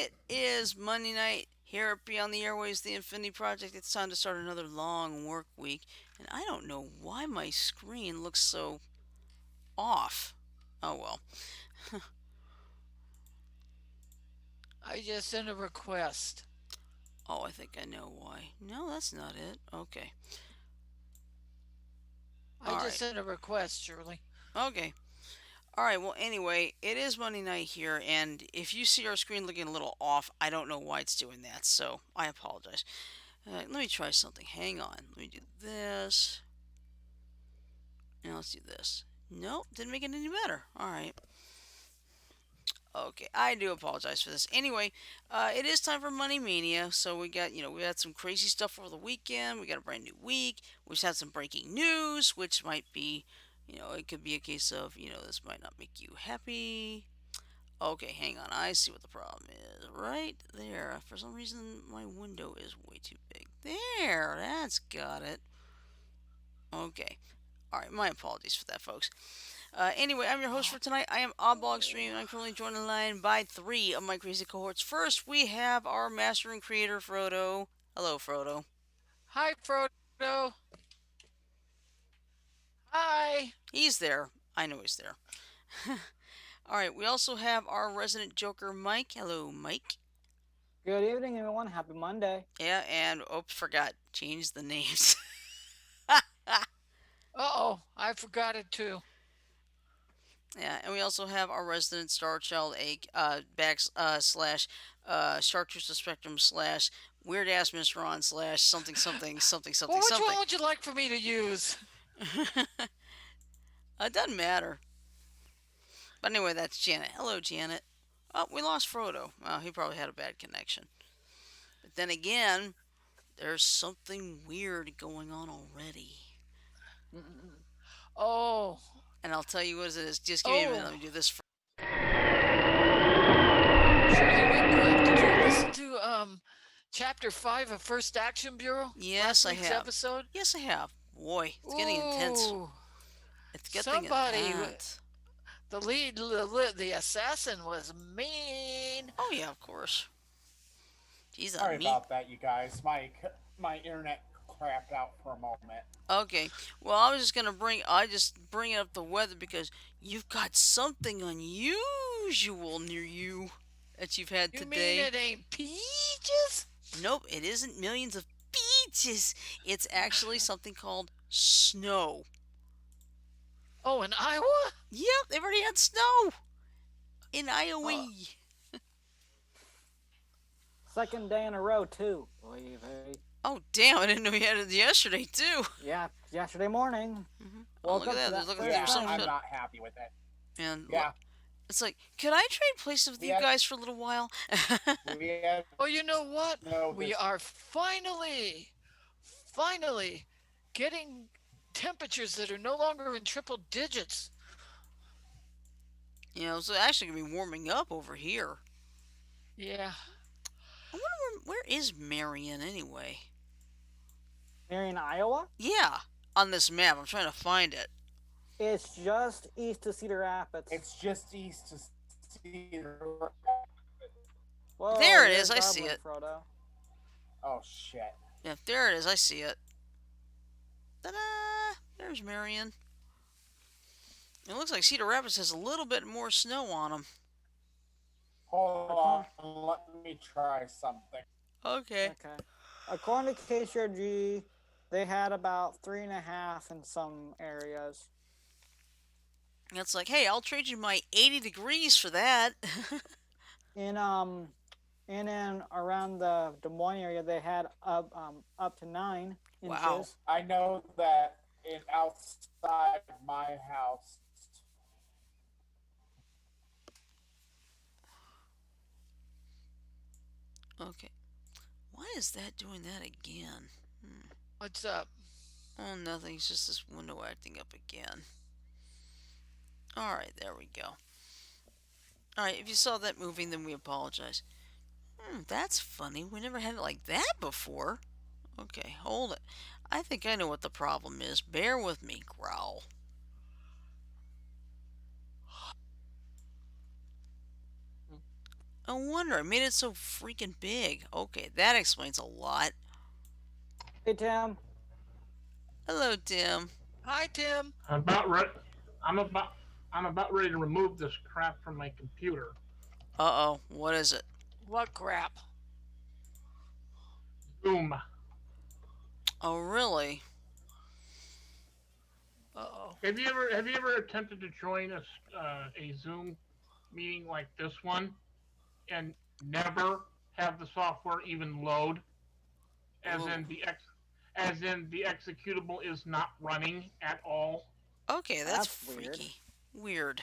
It is Monday night here at Beyond the Airwaves, the Infinity Project. It's time to start another long work week, and I don't know why my screen looks so off. Oh well. I just sent a request. Oh, I think I know why. No, that's not it. Okay. I All just right. sent a request, Shirley. Okay. All right. Well, anyway, it is Monday night here, and if you see our screen looking a little off, I don't know why it's doing that, so I apologize. Let me try something. Hang on. Let me do this. Now let's do this. Nope, didn't make it any better. All right. Okay, I do apologize for this. Anyway, it is time for Money Mania. So we had some crazy stuff over the weekend. We got a brand new week. We've had some breaking news, which might be, it could be a case of, this might not make you happy. Okay, hang on. I see what the problem is. Right there. For some reason, my window is way too big. There, that's got it. Okay. All right, my apologies for that, folks. Anyway, I'm your host for tonight. I am Oddball Extreme. I'm currently joined on the line by three of my crazy cohorts. First, we have our master and creator, Frodo. Hello, Frodo. Hi, Frodo. Hi. He's there. I know he's there. All right, we also have our resident Joker, Mike. Hello, Mike. Good evening, everyone. Happy Monday. Yeah, and oops, forgot. Change the names. Uh-oh, I forgot it too. Yeah, and we also have our resident Star Child, a slash Chartreuse the Spectrum slash weird ass Miss Ron slash something something something something Well, which something. one would you like for me to use? It doesn't matter. But anyway, that's Janet. Hello, Janet. Oh, we lost Frodo. Well, he probably had a bad connection. But then again, there's something weird going on already. Oh, And I'll tell you what it is. Just give me a minute. oh. Let me do this first. Shirley Whitcliffe, did you listen to chapter 5 of First Action Bureau? Yes, Last I week's have. episode? Yes, I have. Boy, it's getting intense. Ooh. It's getting Somebody, intense. the assassin was mean. Oh, yeah, of course. He's a Sorry meat. about that, you guys. My internet crapped out for a moment. Okay. Well, I was just gonna I just bring up the weather because you've got something unusual near you that you've had You mean today. it ain't peaches? Nope, it isn't millions of beaches. It's actually something called snow. Oh, in Iowa? Yep, they've already had snow in Oh, Iowa. Second day in a row, too. Believe it. Oh, damn, I didn't know you had it yesterday, too. Yeah, yesterday morning. Oh, look Woke at up to that. that Look like first there's Yeah, some I'm kind rain. not happy with it. and Yeah, it's like, could I trade places with we you had guys for a little while? we had well, you know what? snow We this. are finally getting temperatures that are no longer in triple digits. It's actually gonna be warming up over here. Yeah. I wonder where is Marion anyway? Marion, Iowa. Yeah, on this map. I'm trying to find it. It's just east of Cedar Rapids. It's just east of Cedar. Whoa, There it you're is. I see garbling, it. Frodo. Oh shit! Yeah, there it is. I see it. Ta-da! There's Marion. It looks like Cedar Rapids has a little bit more snow on them. Hold on, let me try something. Okay. Okay. According to KCRG, they had about 3.5 in some areas. It's like, hey, I'll trade you my 80 degrees for that. In and then around the Des Moines area, they had up to 9 Wow. inches. I know that outside my house. Okay. Why is that doing that again? What's up? Oh, nothing. It's just this window acting up again. Alright, there we go. Alright, if you saw that moving, then we apologize. That's funny. We never had it like that before. Okay, hold it. I think I know what the problem is. Bear with me, growl. No wonder I made it so freaking big. Okay, that explains a lot. Hey Tim. Hello, Tim. Hi, Tim. I'm about ready. I'm about. I'm about ready to remove this crap from my computer. Uh oh, what is it? What crap? Zoom. Oh, really? Uh-oh. Have you ever attempted to join a Zoom meeting like this one and never have the software even load, as Ooh. in the executable is not running at all? Okay, that's That's weird. freaky. Weird.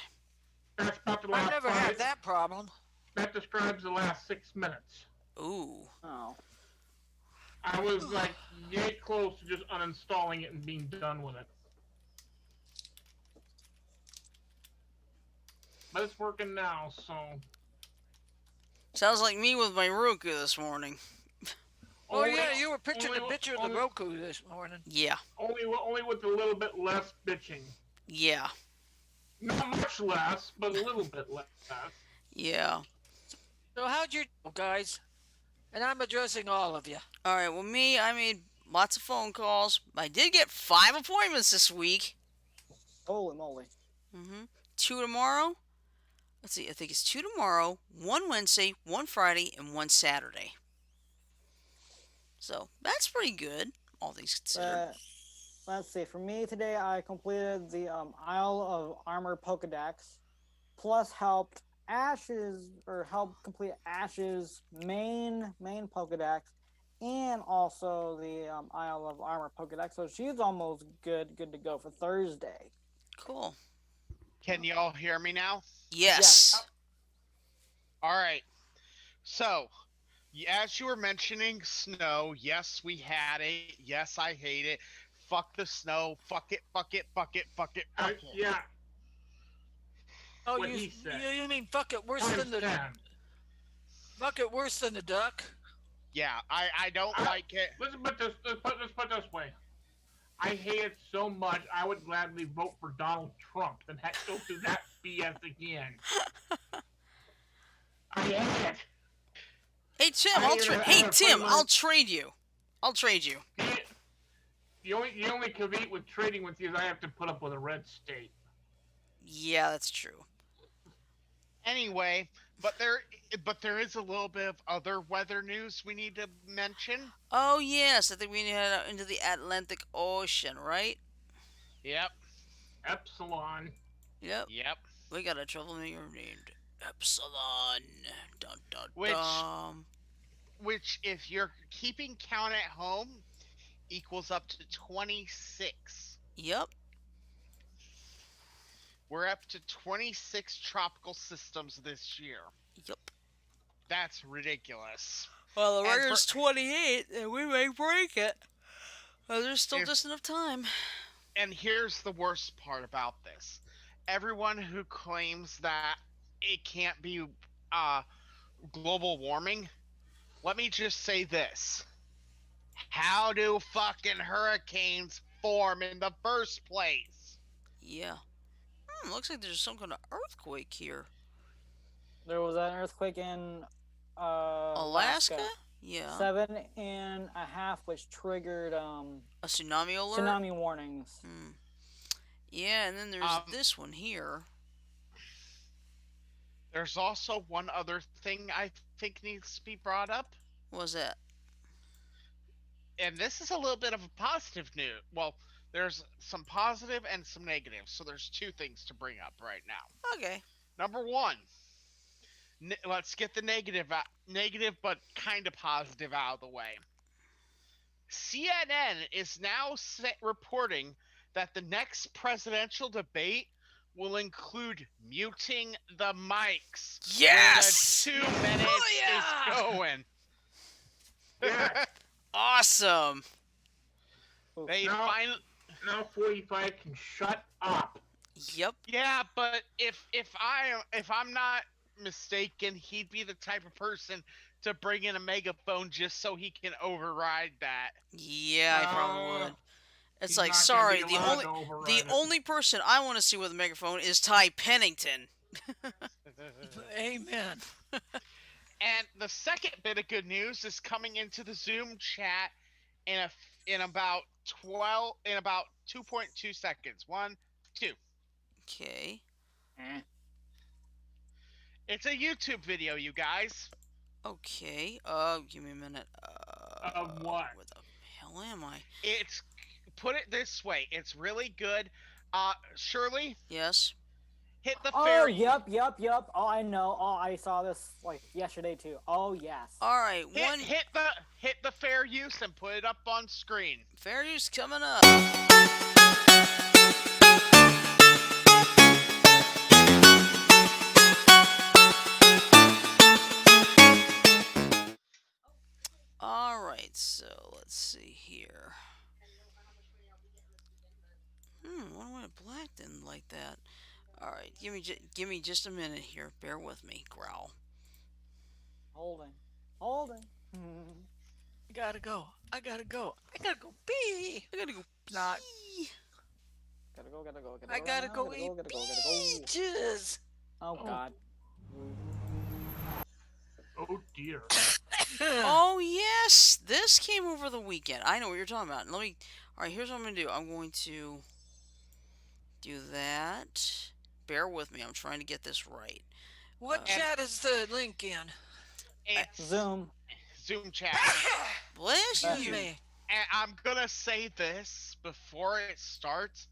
That's about the I've last never five. had that problem. That describes the last 6 minutes. Ooh. Oh. I was like yay close to just uninstalling it and being done with it. But it's working now, so Sounds like me with my Roku this morning. Oh only yeah, you were picturing only the picture of the only Roku this morning. Yeah. only with a little bit less bitching. Yeah. Not much less, but a little bit less. Yeah. So how'd you do, guys? And I'm addressing all of you. All right. Well, me, I made lots of phone calls. I did get 5 appointments this week. Holy moly. Two tomorrow. Let's see. I think it's two tomorrow, one Wednesday, one Friday, and one Saturday. So that's pretty good, all things considered. But let's see. For me today, I completed the Isle of Armor Pokedex, plus helped helped complete Ash's main Pokedex, and also the Isle of Armor Pokedex. So she's almost good to go for Thursday. Cool. Can you all hear me now? Yes. Yes. All right. So, as you were mentioning snow, yes, we had it. Yes, I hate it. Fuck the snow. Fuck it, fuck it, fuck it, fuck it, fuck it. Yeah, Oh, what you he said. you mean fuck it worse than Times the 10. duck? Yeah, I don't I, like it. let's put it this way. I hate it so much. I would gladly vote for Donald Trump and go through that BS again. I hate it. Hey Tim, I I'll had trade. a, I Hey had a friend Tim, of I'll mine. trade you. I'll trade you. The only caveat with trading with you is I have to put up with a red state. Yeah, that's true. Anyway, but there is a little bit of other weather news we need to mention. Oh yes, I think we head out into the Atlantic Ocean, right? Yep. Epsilon. Yep. Yep. We got a troublemaker named Epsilon. Dun dun Which dun. which if you're keeping count at home equals up to 26. Yep. We're up to 26 tropical systems this year. Yep. That's ridiculous. Well, the And for record's 28, and we may break it. But there's still if just enough time. and here's the worst part about this. Everyone who claims that it can't be uh global warming, let me just say this. How do fucking hurricanes form in the first place? Yeah. Looks like there's some kind of earthquake here. There was an earthquake in Alaska? Alaska. Yeah. 7.5, which triggered A tsunami alert? tsunami warnings. Yeah, and then there's this one here. There's also one other thing I think needs to be brought up. What was that? And this is a little bit of a positive news. Well, there's some positive and some negative. So there's two things to bring up right now. Okay. Number one, let's get the negative but kind of positive out of the way. CNN is now reporting that the next presidential debate will include muting the mics Yes! where the 2 minutes yeah! is going. Yeah. Awesome. They Now- finally. Now 45 can shut up. Yep. Yeah, but if I'm not mistaken, he'd be the type of person to bring in a megaphone just so he can override that. Yeah, I probably Uh, would. It's he's like, not gonna sorry, be the allowed only to override the it. only person I want to see with a megaphone is Ty Pennington. Amen. And the second bit of good news is coming into the Zoom chat in about 2.2 seconds. One, two. Okay. Eh. It's a YouTube video, you guys. Okay. Give me a minute. Of what? Where the hell am I? It's Put it this way, it's really good. Shirley, Yes. hit the Oh, fairy. yep. Oh, I know. Oh, I saw this like yesterday too. Oh, yes. All right. Hit One hit the hit the fair use and put it up on screen. fair use coming up. All right. So let's see here. Why it black didn't like that? All right. Give me just a minute here. Bear with me. Growl. Holding. Holding. I gotta go. I gotta go. I gotta go pee. I gotta go Not. pee. Gotta I go gotta now. go eat Gotta go. peaches. Oh, Oh, God. oh dear. Oh yes, this came over the weekend. I know what you're talking about. Let me. All right. Here's what I'm gonna do. I'm going to do that. Bear with me. I'm trying to get this right. What And chat is the link in? it's Zoom. Zoom chat. Bless Excuse you. me. And I'm gonna say this before it starts.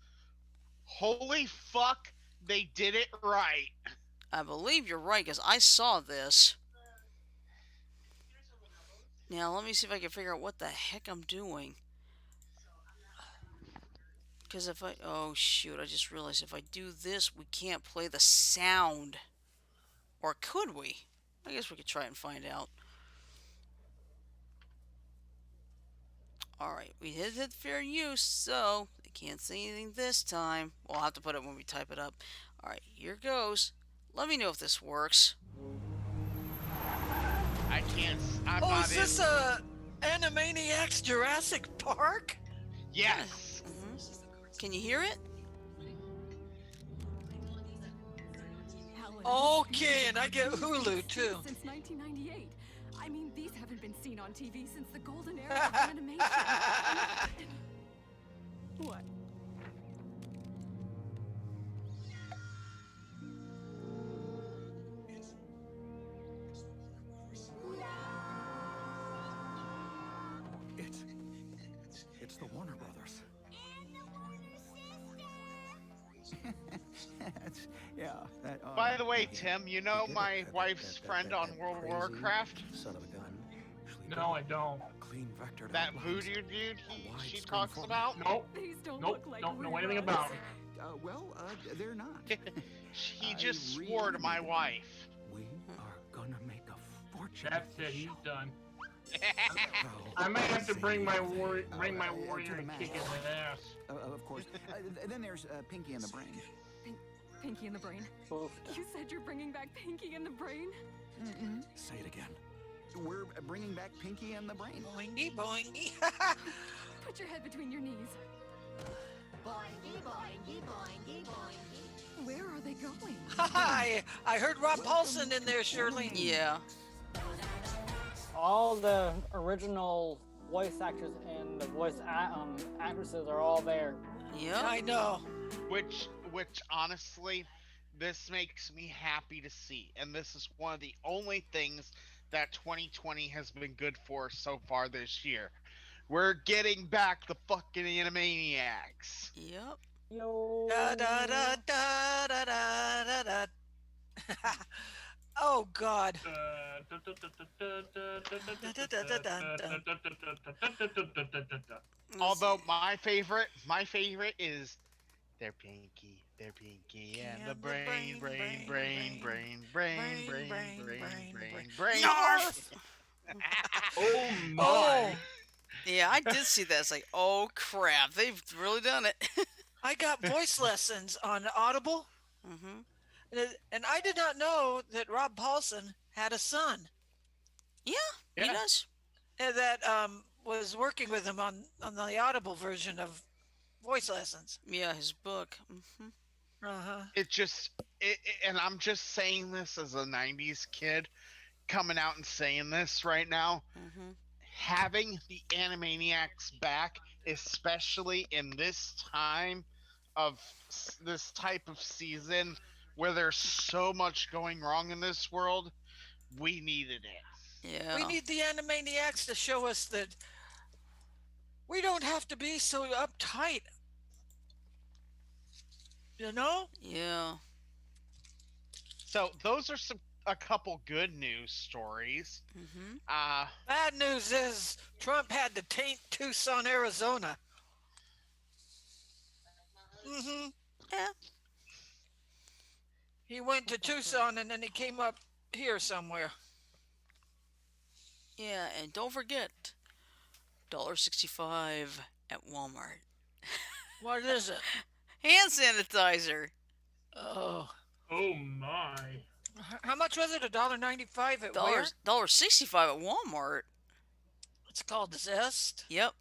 Holy fuck, they did it right. I believe you're right because I saw this. Now let me see if I can figure out what the heck I'm doing. Because if I oh shoot, I just realized if I do this, we can't play the sound. Or could we? I guess we could try and find out. All right, we did hit fair use, so I can't say anything this time. We'll have to put it when we type it up. All right, here goes. Let me know if this works. I can't. I'm Oh, not is this in. Animaniacs Jurassic Park? Yes. Can you hear it? Okay, and I get Hulu too. Since 1998. I mean, these haven't been seen on TV since the golden era of animation. What? It's the Warner Brothers. And the Warner It's, yeah. That, By the way, yeah, Tim, you he know did it. my wife's friend on World of crazy Warcraft? Son of a gun. Actually did No, it. I don't. Clean vector That outlines. voodoo dude she Widescreen talks format. about? Nope. These don't Nope. look like Don't know anything reruns. about it. They're not. He I just swore to my reanimated wife. We are gonna make a fortune. That's it. He's done. Well, I might have to see, bring my to warrior the and max. kick his ass. Of course. Then there's Pinky and the Brain. Pinky in the Brain. Oof. You said you're bringing back Pinky in the Brain? Say it again. We're bringing back Pinky and the Brain. Boingy, boingy. Put your head between your knees. boingy, boingy, boingy, boingy. Where are they going? I heard Rob Paulson in there, Shirley. Yeah. All the original voice actors and the actresses are all there. Yep. I know. Which honestly, this makes me happy to see. And this is one of the only things that 2020 has been good for so far this year. We're getting back the fucking Animaniacs. Yep. Yo. Da da da da da da da da. Oh God. Although my favorite is they're Pinky, and the brain. Narf! Oh my! Oh, Yeah, I did see that. It's like, oh crap, they've really done it. I got voice lessons on Audible, hmm and I did not know that Rob Paulson had a son Yeah, he Yeah. does. that was working with him on the Audible version of voice lessons. Yeah, his book. Uh huh. And I'm just saying this as a 90s kid coming out and saying this right now. Mhm. Having the Animaniacs back, especially in this time of this type of season where there's so much going wrong in this world, we needed it. We Yeah. need the Animaniacs to show us that we don't have to be so uptight, you know? Yeah. So those are a couple good news stories. Mhm. Uh, Bad news is Trump had to taint Tucson, Arizona. Mm-hmm. Yeah. He went to Tucson and then he came up here somewhere. Yeah, and don't forget, $1.65 at Walmart. What is it? Hand sanitizer. Oh. Oh my. How much was it? $1.95 at where? $1.65 at Walmart. It's called Zest. Yep.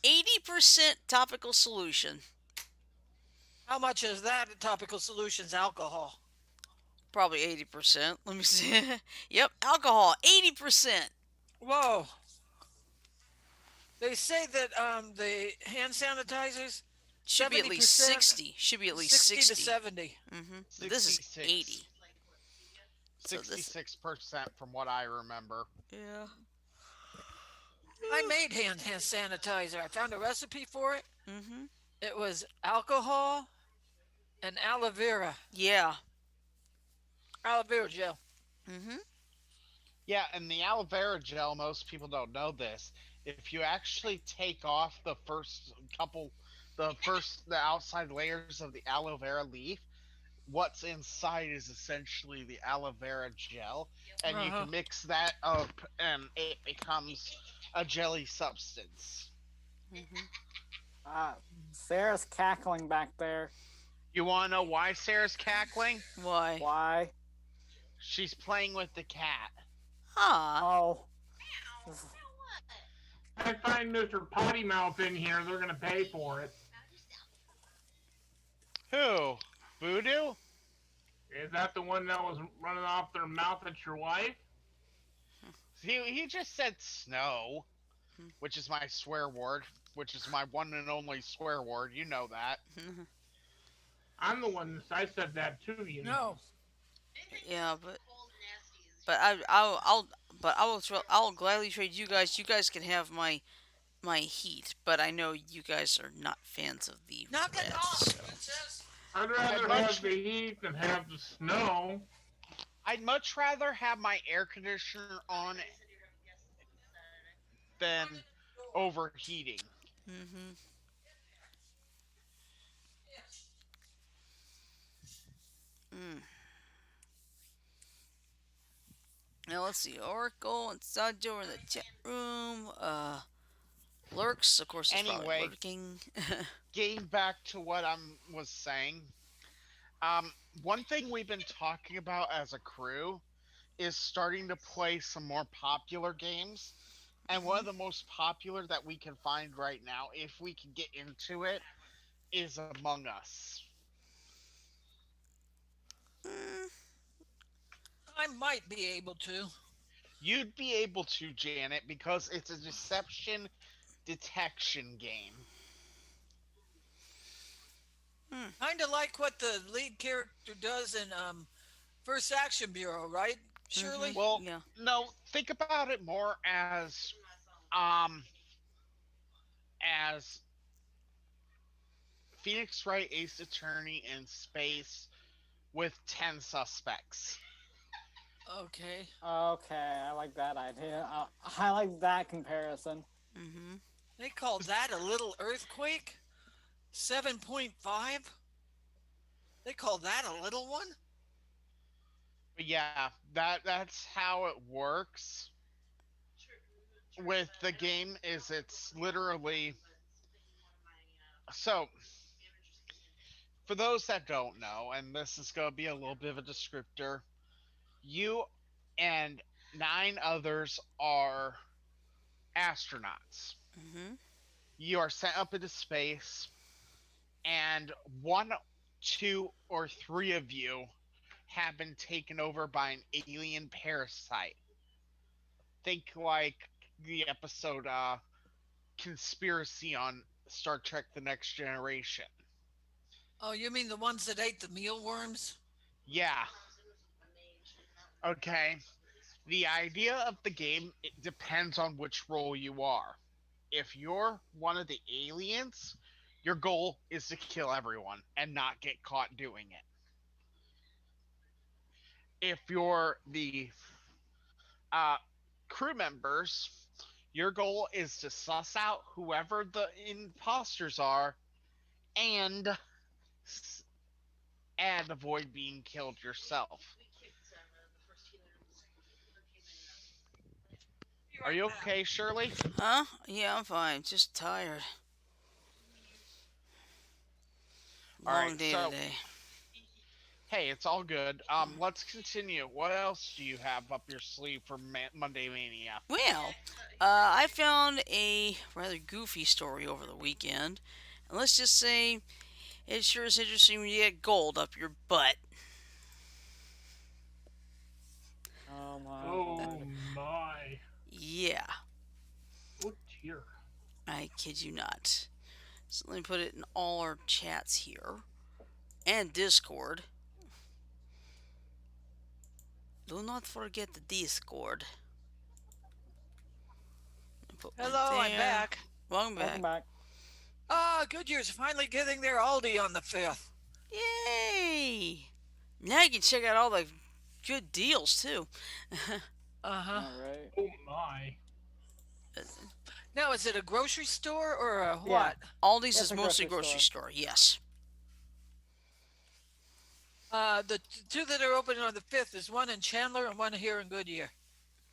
80% topical solution. How much is that at Topical Solutions alcohol? Probably 80%. Let me see. Yep, alcohol, 80%. Whoa. They say that the hand sanitizers Should be at least 70%, 60. Should be at least 60 to 60. 70. But this is 66. 80. So this 66% from what I remember. yeah. I made hand sanitizer. I found a recipe for it. Mhm. It was alcohol and Yeah. aloe vera gel. Mhm. Yeah, and the aloe vera gel, most people don't know this. If you actually take off the outside layers of the aloe vera leaf, what's inside is essentially the aloe vera gel, and you Uh-huh. can mix that up and it becomes a jelly substance. Mhm. Uh, Sarah's cackling back there. You want to know why Sarah's cackling? Why? Why? She's playing with the cat. Ah. Oh, I find Mr. Potty Mouth in here, they're gonna pay for it. Who? Voodoo? Is that the one that was running off their mouth at your wife? He just said snow, which is my swear word, which is my one and only swear word. You know that. I'm the one that I said that to you. No. Yeah, but I'll but I'll gladly trade you guys. You guys can have my heat, but I know you guys are not fans of the Knock it red. off, So. princess. I'd I'd rather have much the heat than have the snow. I'd much rather have my air conditioner on than overheating. Mhm. Mm. Now let's see. Oracle and Sajo are in the chat room. Lurks, of course, is probably Anyway, lurking. getting back to what I was saying, um, one thing we've been talking about as a crew is starting to play some more popular games. And one Mhm. of the most popular that we can find right now, if we can get into it, is Among Us. Mm, I might be able to. You'd be able to, Janet, because it's a deception detection game. mm, Kind of like what the lead character does in First Action Bureau, right, mhm. Shirley? Well, Yeah. no, think about it more um as Phoenix Wright Ace Attorney in space with 10 suspects. Okay. okay. I like that idea. I like that comparison. Mhm. They called that a little earthquake? 7.5? They call that a little one? But yeah, that's how it works with the game is it's literally so for those that don't know, and this is going to be a little bit of a descriptor, you and 9 others are astronauts. Mhm. You are sent up into space, and one, two, or three of you have been taken over by an alien parasite. Think like the episode Conspiracy on Star Trek The Next Generation. Oh, you mean the ones that ate the mealworms? Yeah, okay. The idea of the game it depends on which role you are. If you're one of the aliens, your goal is to kill everyone and not get caught doing it. If you're the uh, crew members, your goal is to suss out whoever the imposters are and and avoid being killed yourself. Are you okay, Shirley? Huh? Yeah, I'm fine. Just tired. All right. Long day So, today. hey, it's all good. Let's continue. What else do you have up your sleeve for Monday Mania? Well, I found a rather goofy story over the weekend. And let's just say it sure is interesting when you get gold up your butt. Oh my Oh god. my. Yeah, Oh dear. I kid you not. So let me put it in all our chats here and Discord. Do not forget the Discord. Put one Hello, I'm there. back. Welcome Welcome back. back. Ah, Goodyear's finally getting their Aldi on the 5th. Yay! Now you can check out all the good deals too. Uh-huh. All right. Oh my. Now, is it a grocery store or a Yeah. what? Aldi's It's is a mostly grocery grocery store. store. Yes. The two that are open on the 5th is one in Chandler and one here in Goodyear.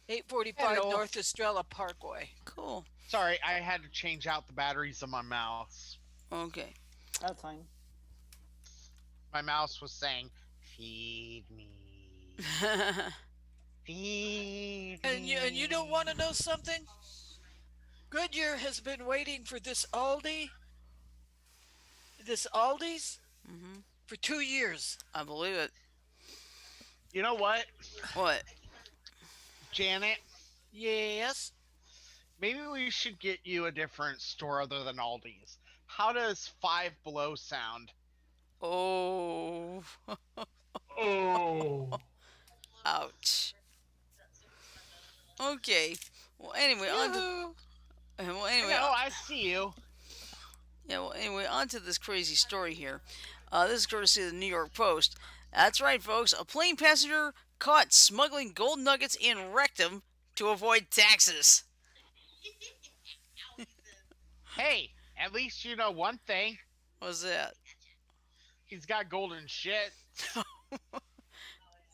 845 Hello. North Estrella Parkway. Cool. Sorry, I had to change out the batteries of my mouse. Okay. That's fine. My mouse was saying, "Feed me, feed And you me." don't want to know something? Goodyear has been waiting for this Aldi's, hmm for 2 years. I believe it. You know what, What? Janet? Yes. Maybe we should get you a different store other than Aldi's. How does Five Below sound? Oh. Oh. Ouch. Okay. Well, anyway, on to Yoo-hoo. well, I anyway, know, I see you. yeah. Well, anyway, on to this crazy story here. This is courtesy of the New York Post. That's right, folks. A plane passenger caught smuggling gold nuggets in rectum to avoid taxes. Hey, at least you know one thing. What's that? He's got golden shit.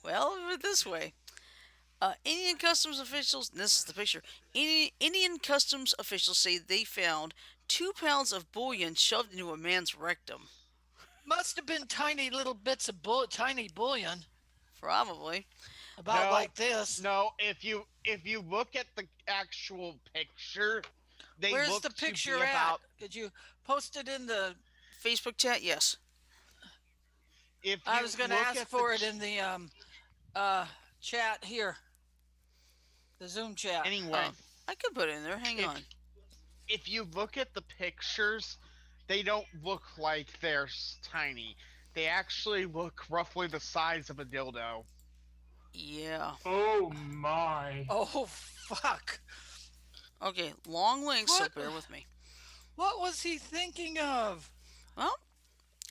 Well, put it this way. Indian customs officials, this is the picture. Indian customs officials say they found 2 pounds of bullion shoved into a man's rectum. Must have been tiny little bits of tiny bullion, Probably. about No, like this. no. If you look at the actual picture, they Where's look the to picture be at? about. Could you post it in the? Facebook chat, yes. If I you was going to look ask at the for it in the uh chat here, the Zoom chat. anyway, I could put it in there. Hang if on. if you look at the pictures, they don't look like they're tiny. They actually look roughly the size of a dildo. Yeah. Oh my. Oh fuck! Okay, long links, so What? bear with me. What was he thinking of? Well,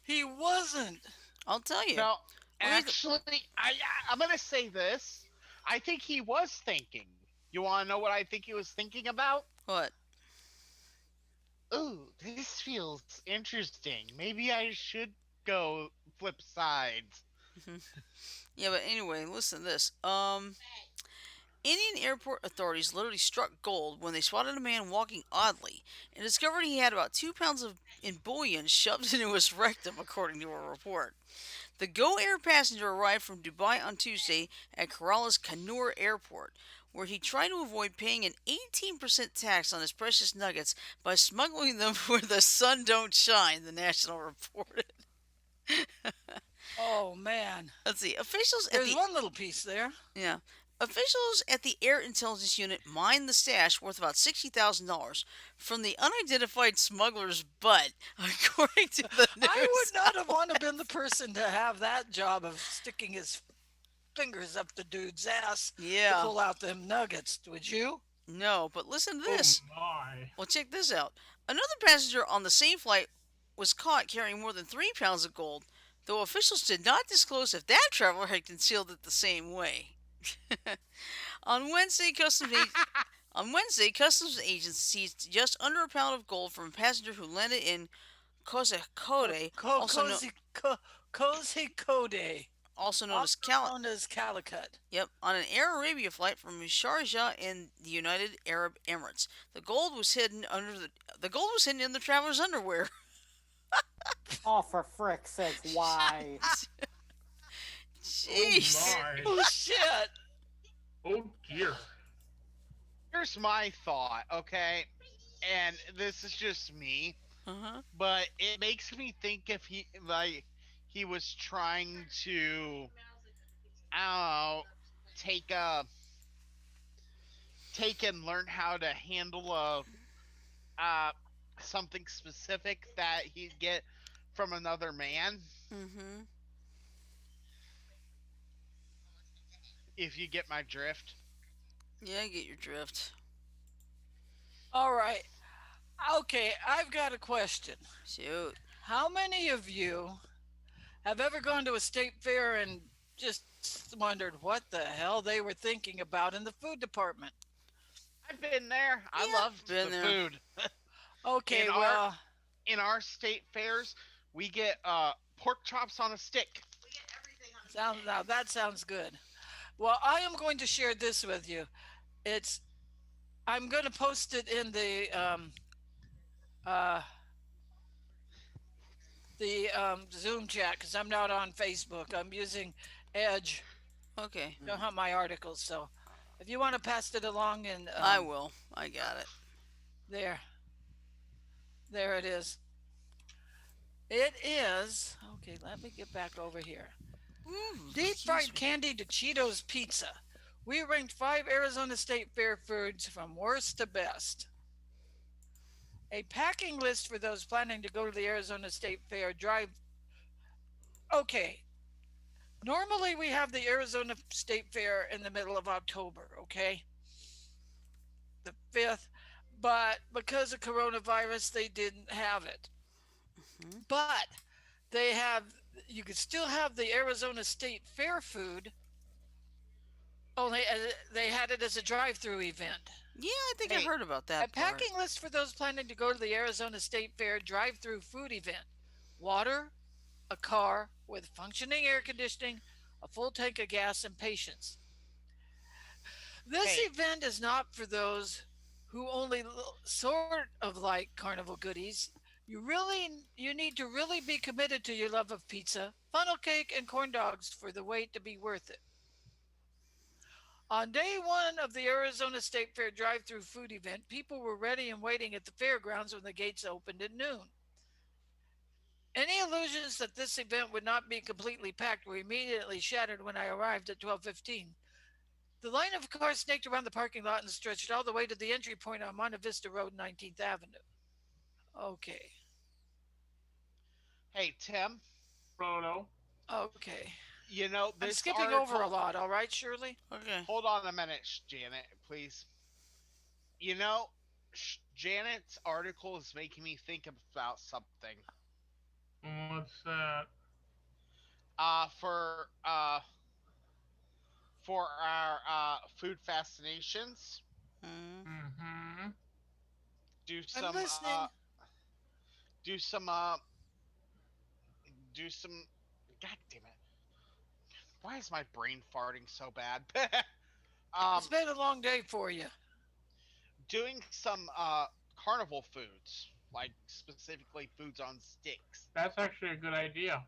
He wasn't. I'll tell you. No, Well, actually, I'm gonna say this. I think he was thinking. You want to know what I think he was thinking about? What? Ooh, this feels interesting. Maybe I should go flip sides. Yeah, but anyway, listen to this. Indian airport authorities literally struck gold when they spotted a man walking oddly and discovered he had about 2 pounds of in bullion shoved into his rectum, according to a report. The Go Air passenger arrived from Dubai on Tuesday at Kerala's Kannur Airport, where he tried to avoid paying an 18% tax on his precious nuggets by smuggling them where the sun don't shine, the National reported. Oh man. Let's see. Officials at There's the one little piece there. yeah, Officials at the Air Intelligence Unit mined the stash worth about $60,000 from the unidentified smuggler's butt, according to the I news would not have wanted to been the outlets. person to have that job of sticking his fingers up the dude's ass to Yeah, pull out them nuggets. Would you? no, but listen to Oh this. my. Well, check this out. Another passenger on the same flight was caught carrying more than 3 pounds of gold, though officials did not disclose if that traveler had concealed it the same way. on Wednesday, customs agents seized just under a pound of gold from a passenger who landed in Kozhikode, Cozy Code, also known as also Cal. known as Calicut. Yep, on an Air Arabia flight from Sharjah in the United Arab Emirates. The gold was hidden in the traveler's underwear. Oh, for frick's sakes, why? Oh Jeez. my. Oh shit! Oh dear. Here's my thought, okay? And this is just me, Uh huh. but it makes me think if he was trying to, I don't know, take a take and learn how to handle a uh something specific that he'd get from another man, Mhm. if you get my drift. Yeah, I get your drift. All right. Okay, I've got a question. Shoot. How many of you have ever gone to a state fair and just wondered what the hell they were thinking about in the food department? I've been there. I Yeah, loved been the there. food. Okay, in our well, in our state fairs, we get pork chops on a stick. now that sounds good. Well, I am going to share this with you. It's I'm going to post it in uh, the Zoom chat because I'm not on Facebook. I'm using Edge Okay. to hunt my articles. So if you want to pass it along and I will. I got it. there, there it is. It is okay. Let me get back over here. Ooh, Deep excuse fried me. candy to Cheetos pizza. We ranked 5 Arizona State Fair foods from worst to best. A packing list for those planning to go to the Arizona State Fair drive. Okay, normally we have the Arizona State Fair in the middle of October, okay? The 5th, but because of coronavirus, they didn't have it. Mhm. But they have, you could still have the Arizona State Fair food, only they had it as a drive through event. Yeah, I think I Hey, heard about A that part. packing list for those planning to go to the Arizona State Fair drive through food event: water, a car with functioning air conditioning, a full tank of gas, and patience. This hey, event is not for those who only sort of like carnival goodies. You need to really be committed to your love of pizza, funnel cake, and corn dogs for the wait to be worth it. On day one of the Arizona State Fair drive through food event, people were ready and waiting at the fairgrounds when the gates opened at noon. Any illusions that this event would not be completely packed were immediately shattered when I arrived at 12:15. The line of cars snaked around the parking lot and stretched all the way to the entry point on Monte Vista Road, 19th Avenue. Okay. hey, Tim. Frodo. Okay. You know I'm this skipping over a article. lot, all right, Shirley? Okay. Hold on a minute, Janet, please. You know, Janet's article is making me think about something. What's that? Uh, for uh, for our food fascinations, Mm. Mm-hmm. do I'm some listening. do some do some. God damn it! Why is my brain farting so bad? It's um, been a long day for you. doing some carnival foods, like specifically foods on sticks. That's actually a good idea.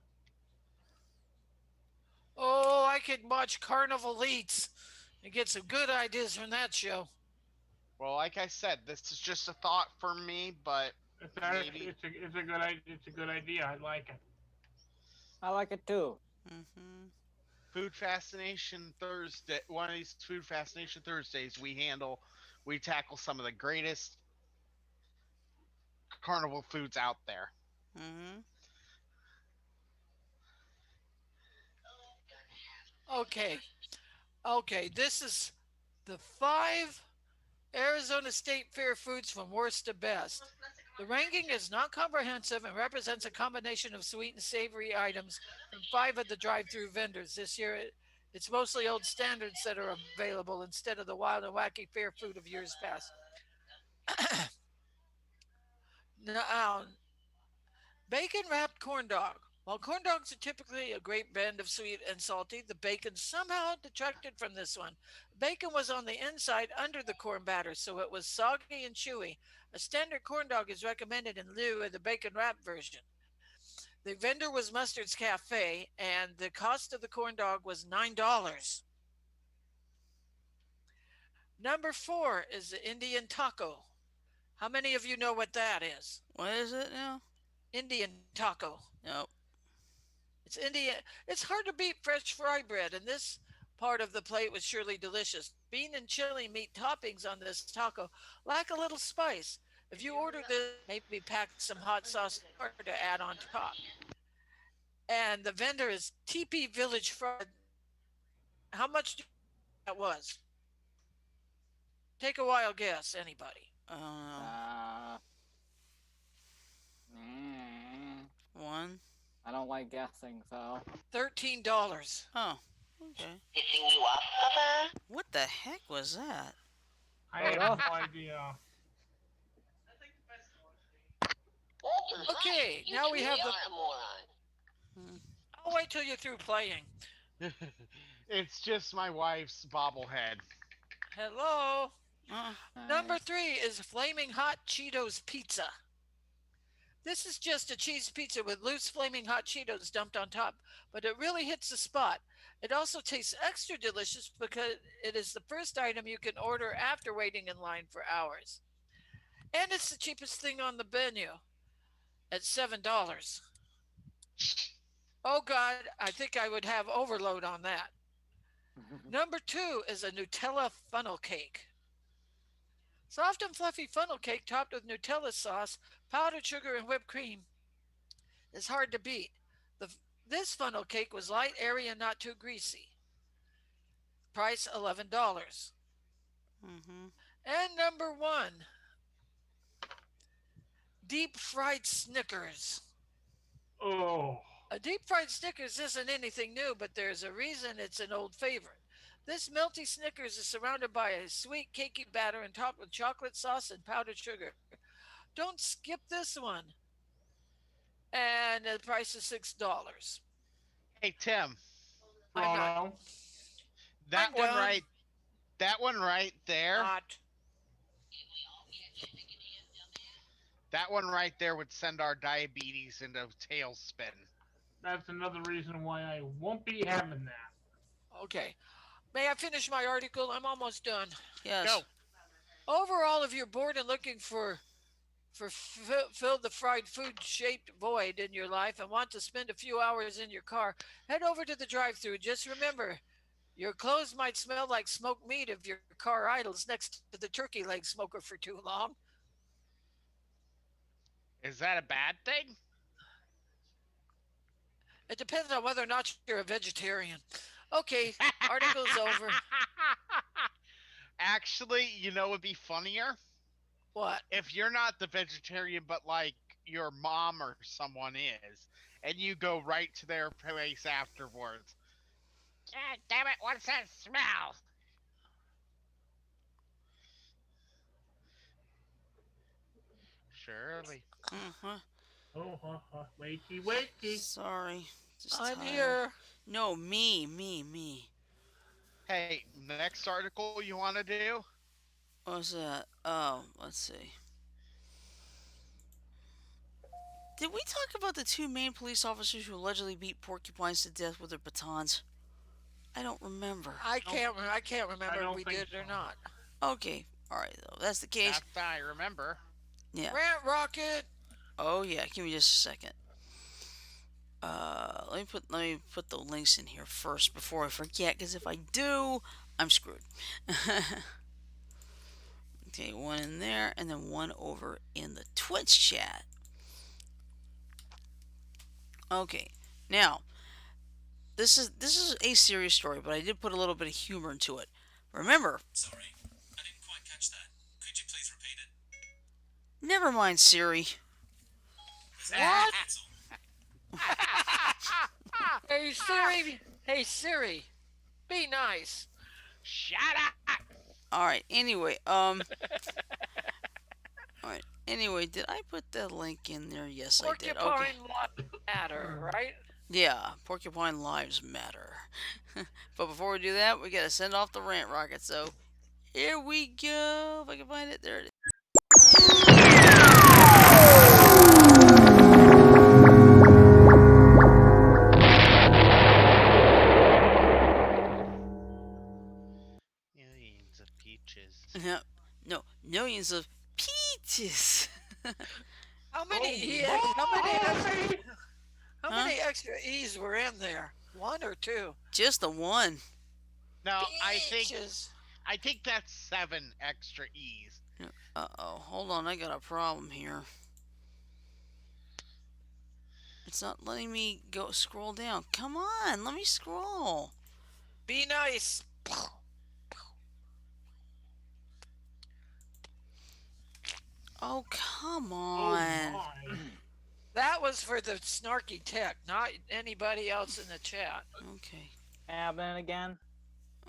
Oh, I could watch Carnival Eats and get some good ideas from that show. Well, like I said, this is just a thought for me, but It's actually maybe. it's a good idea. I like it. I like it too. Mhm. Food Fascination Thursday, one of these Food Fascination Thursdays, we tackle some of the greatest carnival foods out there. Mm-hmm. Okay. Okay. This is the five Arizona State Fair foods from worst to best. The ranking is not comprehensive and represents a combination of sweet and savory items from five of the drive through vendors. This year, it's mostly old standards that are available instead of the wild and wacky fair food of years past. Now, bacon wrapped corn dog. While corn dogs are typically a great blend of sweet and salty, the bacon somehow detracted from this one. Bacon was on the inside under the corn batter, so it was soggy and chewy. A standard corn dog is recommended in lieu of the bacon wrap version. The vendor was Mustard's Cafe, and the cost of the corn dog was $9. Number four is the Indian taco. How many of you know what that is? What is it now? Indian taco. Nope. It's Indian. It's hard to beat fresh fry bread, and this part of the plate was surely delicious. Bean and chili meat toppings on this taco lack a little spice. If you order this, maybe pack some hot sauce to add on top. And the vendor is TP Village Fried. How much do you think that was? Take a wild guess, anybody. I don't know. Uh, mm, One. I don't like guessing, so. $13. Oh. Okay. Pissing you off, Papa? What the heck was that? I Hold have on. no idea. Walter, Okay, you now we have truly the. are a moron. Hmm. I'll wait till you're through playing. It's just my wife's bobblehead. Hello. Number Nice. three is Flaming Hot Cheetos Pizza. This is just a cheese pizza with loose flaming hot Cheetos dumped on top, but it really hits the spot. It also tastes extra delicious because it is the first item you can order after waiting in line for hours. And it's the cheapest thing on the menu at $7. Oh God, I think I would have overload on that. Number two is a Nutella funnel cake. Soft and fluffy funnel cake topped with Nutella sauce, powdered sugar, and whipped cream is hard to beat. The, this funnel cake was light, airy, and not too greasy. Price $11. Mm-hmm. And number one, deep fried Snickers. Oh, A deep fried Snickers isn't anything new, but there's a reason it's an old favorite. This melty Snickers is surrounded by a sweet, cakey batter and topped with chocolate sauce and powdered sugar. Don't skip this one. And the price is $6. Hey Tim, I'm not. Frodo. that I'm one done. right, that one right there, Not. that one right there would send our diabetes into a tailspin. That's another reason why I won't be having that. Okay. May I finish my article? I'm almost done. Yes. Go. Overall, if you're bored and looking for fill the fried food shaped void in your life and want to spend a few hours in your car, head over to the drive-through. Just remember, your clothes might smell like smoked meat if your car idles next to the turkey leg smoker for too long. Is that a bad thing? It depends on whether or not you're a vegetarian. Okay, article's over. Actually, you know, it'd be funnier What? if you're not the vegetarian, but like your mom or someone is, and you go right to their place afterwards. God damn it! What's that smell? Shirley. Uh-huh. Oh, wakey, wakey. Sorry. Just I'm tired. here. No, me. Hey, next article you want to do? What's that? Let's see. Did we talk about the two Maine police officers who allegedly beat porcupines to death with their batons? I don't remember. I can't I remember if don't we think did so. or not. Okay. Alright, though. That's the case. Not that I remember. Yeah. Rant Rocket. Oh, yeah. Give me just a second. Let me put the links in here first before I forget, because if I do, I'm screwed. Okay, one in there, and then one over in the Twitch chat. Okay, now this is a serious story, but I did put a little bit of humor into it. Remember, Sorry, I didn't quite catch that. Could you please repeat it? never mind Siri. What? That's all. Hey Siri. Hey Siri. Be nice. Shut up! All right. All right. Anyway, did I put the link in there? Yes, I did. Okay. Porcupine matter, right? Yeah, porcupine lives matter. But before we do that, we gotta send off the rant rocket. So here we go. If I can find it, there it Millions of peaches. is. No, no, millions of peaches. How many Oh, how Huh? many extra E's were in there? One or two? Just the one. No, Peaches. I think that's 7 extra E's. Uh oh. Hold on, I got a problem here. It's not letting me go scroll down. Come on, let me scroll. Be nice. Oh, come oh on. my. That was for the snarky tech, not anybody else in the chat. Okay. Happening again.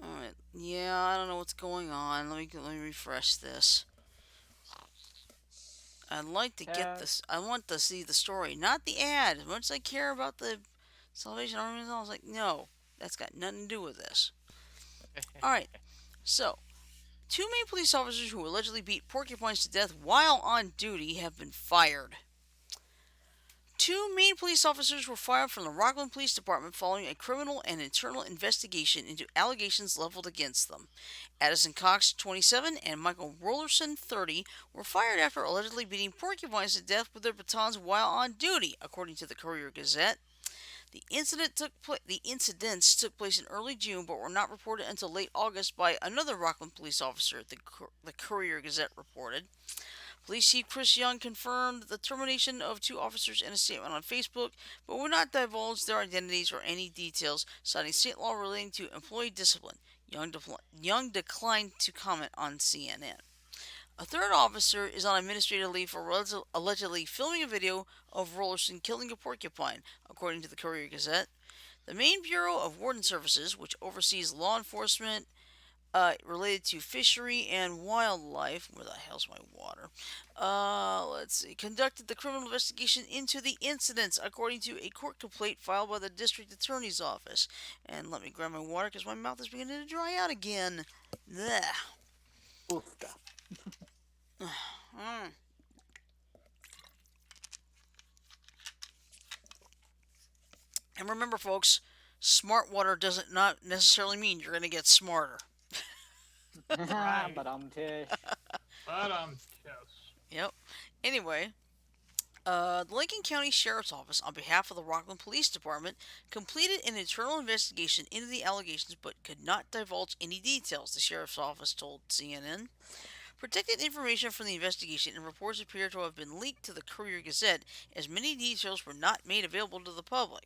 All right. Yeah, I don't know what's going on. Let me refresh this. I'd like to get Test. this. I want to see the story, not the ad. As much as I care about the Salvation Army, I was like, no, that's got nothing to do with this. All right. So, two Maine police officers who allegedly beat porcupines to death while on duty have been fired. Two Maine police officers were fired from the Rockland Police Department following a criminal and internal investigation into allegations leveled against them. Addison Cox, 27, and Michael Rollerson, 30, were fired after allegedly beating porcupines to death with their batons while on duty, according to the Courier Gazette. The incidents took place in early June, but were not reported until late August by another Rockland police officer, the Courier Gazette reported. Police Chief Chris Young confirmed the termination of two officers in a statement on Facebook, but would not divulge their identities or any details, citing state law relating to employee discipline. Young declined to comment on CNN. A third officer is on administrative leave for allegedly filming a video of Rollerson killing a porcupine, according to the Courier Gazette. The Maine Bureau of Warden Services, which oversees law enforcement related to fishery and wildlife. Where the hell's my water? Let's see. Conducted the criminal investigation into the incidents, according to a court complaint filed by the district attorney's office. And let me grab my water because my mouth is beginning to dry out again. Blech. Oofta. Mm. And remember, folks, smart water doesn't not necessarily mean you're going to get smarter. Right. But tish. But yes. Yep. Anyway, the Lincoln County Sheriff's Office, on behalf of the Rockland Police Department, completed an internal investigation into the allegations but could not divulge any details, the Sheriff's Office told CNN. Protected information from the investigation and reports appear to have been leaked to the Courier Gazette, as many details were not made available to the public.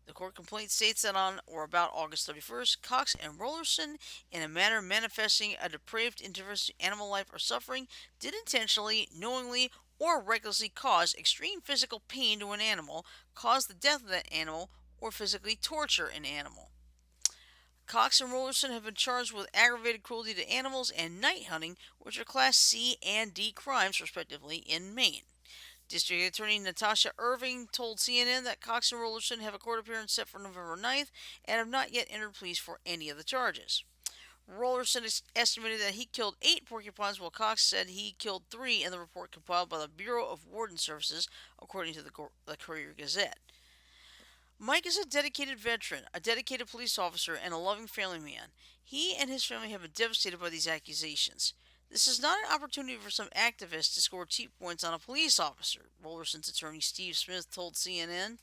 The court complaint states that on or about August 31st, Cox and Rollerson, in a manner manifesting a depraved indifference to animal life or suffering, did intentionally, knowingly, or recklessly cause extreme physical pain to an animal, cause the death of that animal, or physically torture an animal. Cox and Rollerson have been charged with aggravated cruelty to animals and night hunting, which are Class C and D crimes, respectively, in Maine. District Attorney Natasha Irving told CNN that Cox and Rollerson have a court appearance set for November 9th and have not yet entered pleas for any of the charges. Rollerson estimated that he killed 8 porcupines, while Cox said he killed 3 in the report compiled by the Bureau of Warden Services, according to the Courier Gazette. Mike is a dedicated veteran, a dedicated police officer, and a loving family man. He and his family have been devastated by these accusations. This is not an opportunity for some activists to score cheap points on a police officer, Rollerson's attorney Steve Smith told CNN.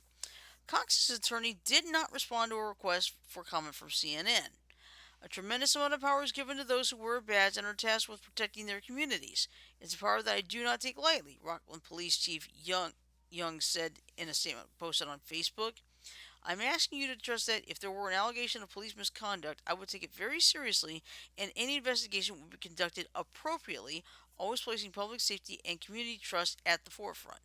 Cox's attorney did not respond to a request for comment from CNN. A tremendous amount of power is given to those who wear a badge and are tasked with protecting their communities. It's a power that I do not take lightly, Rockland Police Chief Young said in a statement posted on Facebook. I'm asking you to trust that if there were an allegation of police misconduct, I would take it very seriously and any investigation would be conducted appropriately, always placing public safety and community trust at the forefront.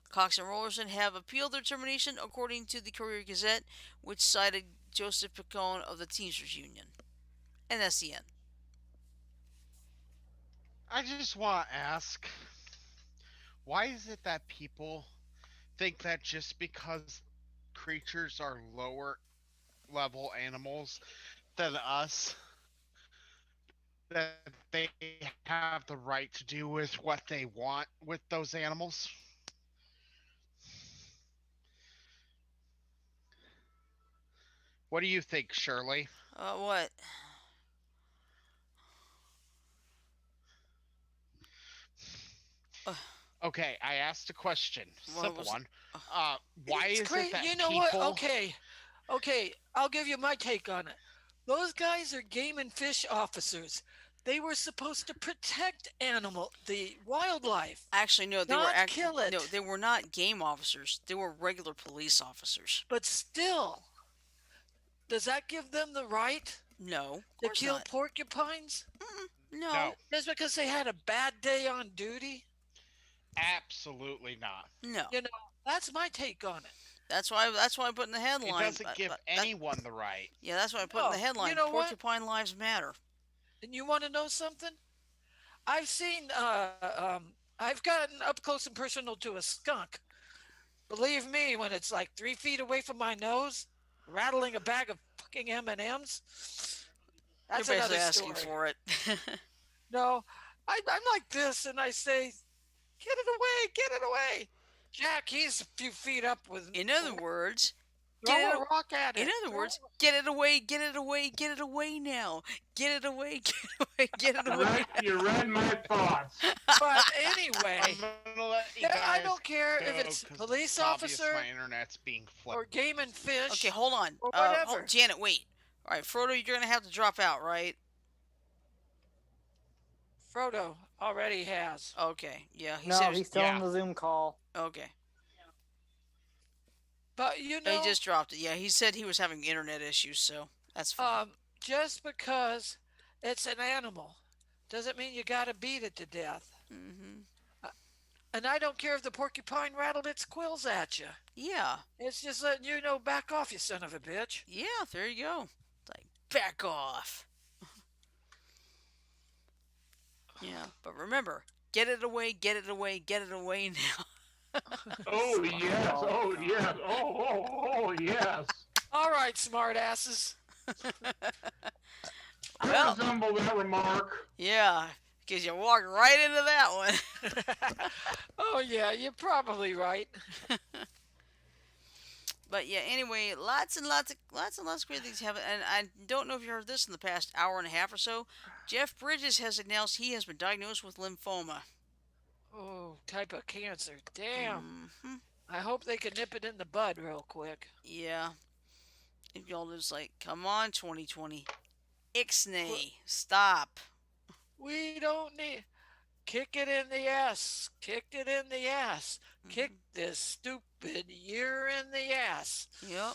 Cox and Rollerson have appealed their termination, according to the Courier Gazette, which cited Joseph Picone of the Teamsters Union. And that's the end. I just want to ask, why is it that people think that just because creatures are lower level animals than us, that they have the right to do with what they want with those animals? What do you think, Shirley? What? Uh, Okay, I asked a question. what Simple was it? one. Uh, Why It's is it great. that You know what? people. Okay, I'll give you my take on it. Those guys are game and fish officers. They were supposed to protect the wildlife, Actually, no, they were not kill no, it. they were not game officers. They were regular police officers. But still, does that give them the right No, of to course kill not. porcupines No, No, just because they had a bad day on duty? absolutely not. no. You know, that's my take on it. That's why I put in the It headline. doesn't give anyone the right. Yeah, that's why I put in the No, you headline. know what? Porcupine lives matter. And you want to know something? I've seen, I've gotten up close and personal to a skunk. Believe me, when it's like 3 feet away from my nose, rattling a bag of fucking M&Ms, You're that's basically another asking story. for it. No, I'm like this, and I say, get it away, get it away. Jack, he's a few feet up with. In other words, get Throw it. a rock at In it. other words, get it away, get it away, get it away now. Get it away, get it away, get it away. You read my thoughts. But I'm anyway, gonna let you yeah, guys I don't go care if because it's it's police obvious my officer internet's being flipped. or game and Okay, fish hold on. or whatever. Janet, wait. All right, Frodo, you're gonna have to drop out, right? Frodo already has. Okay, yeah, he said No, he was. he's still on Yeah, the Zoom call. Okay, But you he know, just dropped it. Yeah, he said he was having internet issues, so that's fine. just because it's an animal doesn't mean you got to beat it to death. Hmm. Uh, And I don't care if the porcupine rattled its quills at you. Yeah, It's just letting you know, back off, you son of a bitch. yeah, there you go. It's like, back off. Yeah, but remember, get it away, get it away, get it away now. Oh yes, oh God. yes, oh yes. All right, smart asses. I Well, resemble that remark. yeah, because you walked right into that one. Oh yeah, you're probably right. But yeah, anyway, lots of great things happen. And I don't know if you heard this in the past hour and a half or so. Jeff Bridges has announced he has been diagnosed with lymphoma. Oh, type of cancer. Damn. Hmm. I hope they can nip it in the bud real quick. Yeah, if y'all just like, come on, 2020, Qu- Ixnay, stop. We don't need. Kick it in the ass. Kicked it in the ass. Kick Hmm. this stupid year in the ass. Yep.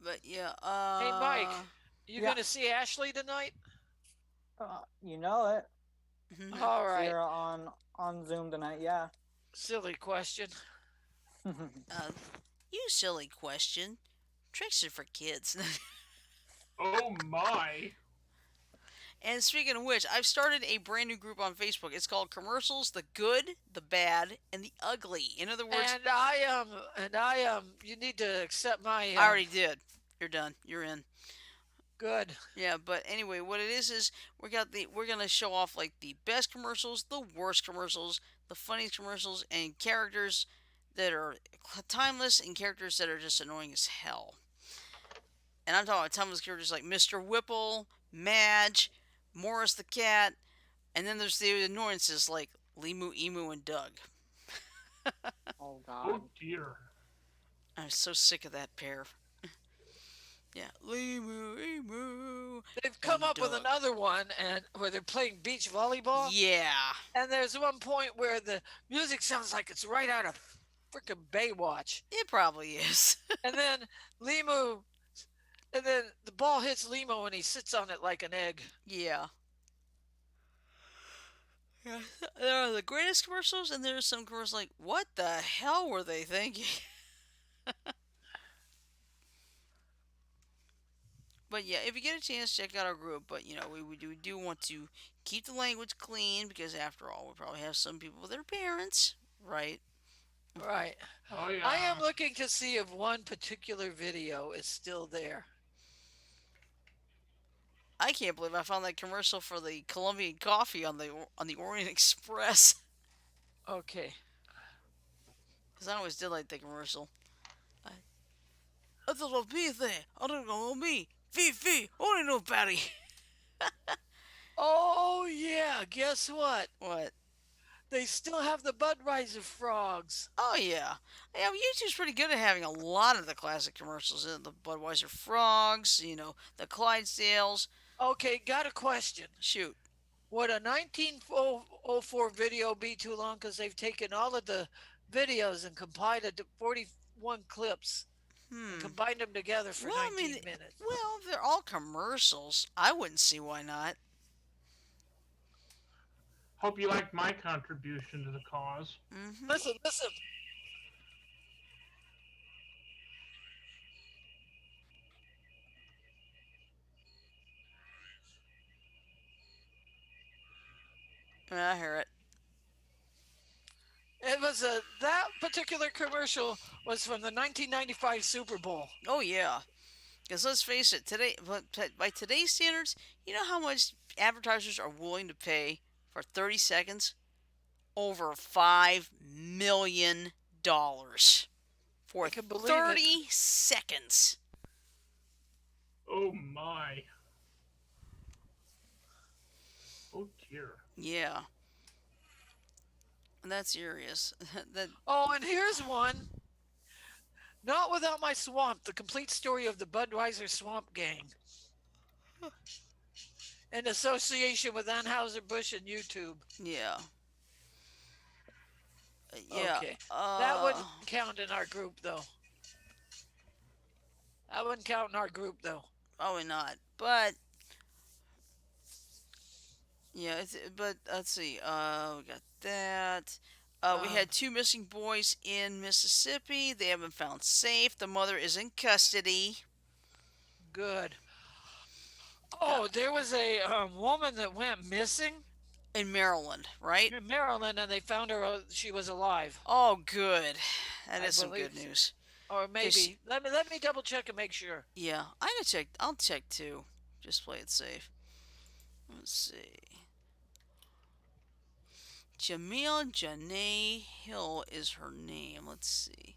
But yeah, Hey, Mike, you Yeah, going to see Ashley tonight? you know it. mhm. All See right. her on Zoom tonight. Yeah. Silly question. uh, you silly question. Tricks are for kids. Oh my. And speaking of which, I've started a brand new group on Facebook. It's called Commercials, the Good, the Bad, and the Ugly. In other words, You need to accept my I already did. You're done. You're in. good. Yeah, but anyway, what it is we're gonna show off like the best commercials, the worst commercials, the funniest commercials, and characters that are timeless and characters that are just annoying as hell. And I'm talking about timeless characters like Mr. Whipple, Madge, Morris the cat, and then there's the annoyances like Limu, Emu, and Doug. Oh God. Oh dear. I'm so sick of that pair. Yeah, Limu, Emu, They've come and up with Doug. another one and where they're playing beach volleyball. Yeah, And there's one point where the music sounds like it's right out of freaking Baywatch. it probably is. And then Limu, and then the ball hits Limo and he sits on it like an egg. Yeah. Yeah. There are the greatest commercials, and there's some commercials like, what the hell were they thinking? But yeah, if you get a chance, check out our group. But we do want to keep the language clean because after all, we probably have some people with their parents, right? Right. Oh I am yeah. looking to see if one particular video is still there. I can't believe I found that commercial for the Colombian coffee on the Orient Express Okay. because I always did like the commercial. I, I thought I'll be there. I don't know me. Fee, only nobody. Oh, yeah. Guess what? What? They still have the Budweiser frogs. Oh yeah, yeah. YouTube's pretty good at having a lot of the classic commercials. The Budweiser frogs, the Clydesdales. Okay, got a question. Shoot. Would a 1904 video be too long because they've taken all of the videos and compiled it to 41 clips and Hmm. combined them together for Well, I mean, 19 minutes? well, they're all commercials. I wouldn't see why not. Hope you liked my contribution to the cause. Mm-hmm. Listen, listen. I hear it. It was that particular commercial was from the 1995 Super Bowl. Oh yeah. Because let's face it, today, but by today's standards, you know how much advertisers are willing to pay for 30 seconds? Over $5 million I for can believe it. 30 seconds. Oh my. Oh dear. Yeah, that's serious. that Oh, and here's one. Not Without My Swamp, the complete story of the Budweiser Swamp Gang in association with Anheuser-Busch and YouTube. yeah, yeah. Okay. That wouldn't count in our group, though. That wouldn't count in our group, though. Probably not. But yeah, but let's see. We got that. We Um, had two missing boys in Mississippi. They have been found safe. The mother is in custody good. uh, Oh, there was a woman that went missing in Maryland, right? in Maryland, and they found her. She was alive, Oh, good. That I is some good believe, news. or Cause maybe. Let me double check and make sure. yeah, I gotta check. I'll check too. Just play it safe. Let's see. Jamil Janae Hill is her name. Let's see.